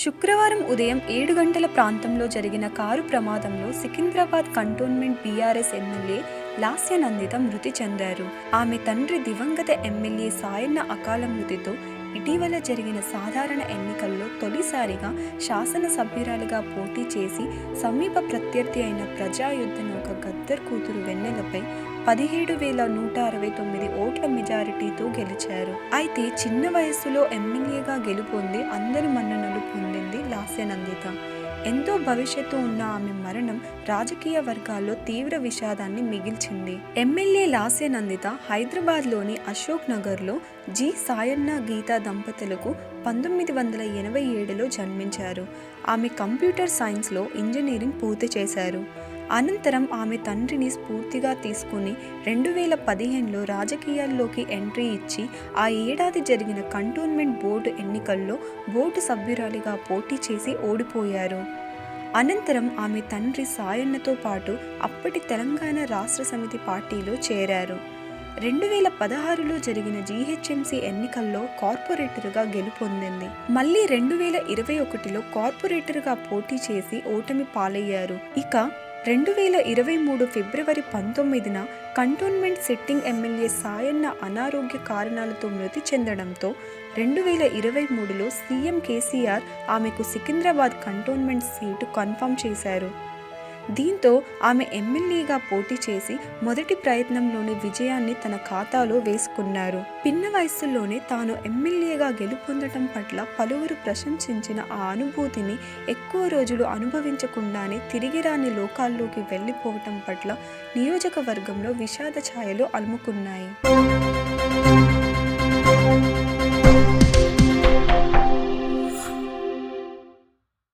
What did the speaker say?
శుక్రవారం ఉదయం 7 గంటల ప్రాంతంలో జరిగిన కారు ప్రమాదంలో Secunderabad cantonment BRS MLA Lasya Nanditha మృతి చెందారు. ఆమె తండ్రి దివంగత ఎమ్మెల్యే సాయన్న అకాల మృతితో ఇటీవల జరిగిన సాధారణ ఎన్నికల్లో తొలిసారిగా శాసనసభ్యురాలిగా పోటీ చేసి సమీప ప్రత్యర్థి అయిన ప్రజాయుద్ధ నౌక గద్దర్ కూతురు వెన్నెలపై 17,169 ఓట్ల మెజారిటీతో గెలిచారు. అయితే చిన్న వయస్సులో ఎమ్మెల్యేగా గెలుపొంది అందరి మన్ననలు పొందింది లాస్య నందిత. ఎంతో భవిష్యత్తు ఉన్న ఆమె మరణం రాజకీయ వర్గాల్లో తీవ్ర విషాదాన్ని మిగిల్చింది. ఎమ్మెల్యే లాస్య నందిత హైదరాబాద్లోని అశోక్ నగర్లో జి సాయన్న గీతా దంపతులకు 1987లో జన్మించారు. ఆమె కంప్యూటర్ సైన్స్లో ఇంజనీరింగ్ పూర్తి చేశారు. అనంతరం ఆమె తండ్రిని స్ఫూర్తిగా తీసుకుని 2015లో రాజకీయాల్లోకి ఎంట్రీ ఇచ్చి ఆ ఏడాది జరిగిన కంటోన్మెంట్ బోర్డు ఎన్నికల్లో బోర్డు సభ్యురాలిగా పోటీ చేసి ఓడిపోయారు. అనంతరం ఆమె తండ్రి సాయన్నతో పాటు అప్పటి తెలంగాణ రాష్ట్ర సమితి పార్టీలో చేరారు. 2016లో జరిగిన జీహెచ్ఎంసీ ఎన్నికల్లో కార్పొరేటర్గా గెలుపొందింది. మళ్ళీ 2021లో కార్పొరేటర్గా పోటీ చేసి ఓటమి పాలయ్యారు. ఇక 2023 ఫిబ్రవరి 19న కంటోన్మెంట్ సిట్టింగ్ ఎమ్మెల్యే సాయన్న అనారోగ్య కారణాలతో మృతి చెందడంతో 2023లో సీఎం కేసీఆర్ ఆమెకు సికింద్రాబాద్ కంటోన్మెంట్ సీటు కన్ఫర్మ్ చేశారు. దీంతో ఆమె ఎమ్మెల్యేగా పోటీ చేసి మొదటి ప్రయత్నంలోని విజయాన్ని తన ఖాతాలో వేసుకున్నారు. పిన్న వయస్సులోనే తాను ఎమ్మెల్యేగా గెలుపొందటం పట్ల పలువురు ప్రశంసించిన ఆ అనుభూతిని ఎక్కువ రోజులు అనుభవించకుండానే తిరిగి రాని లోకాల్లోకి వెళ్ళిపోవటం పట్ల నియోజకవర్గంలో విషాద ఛాయలు అలుముకున్నాయి.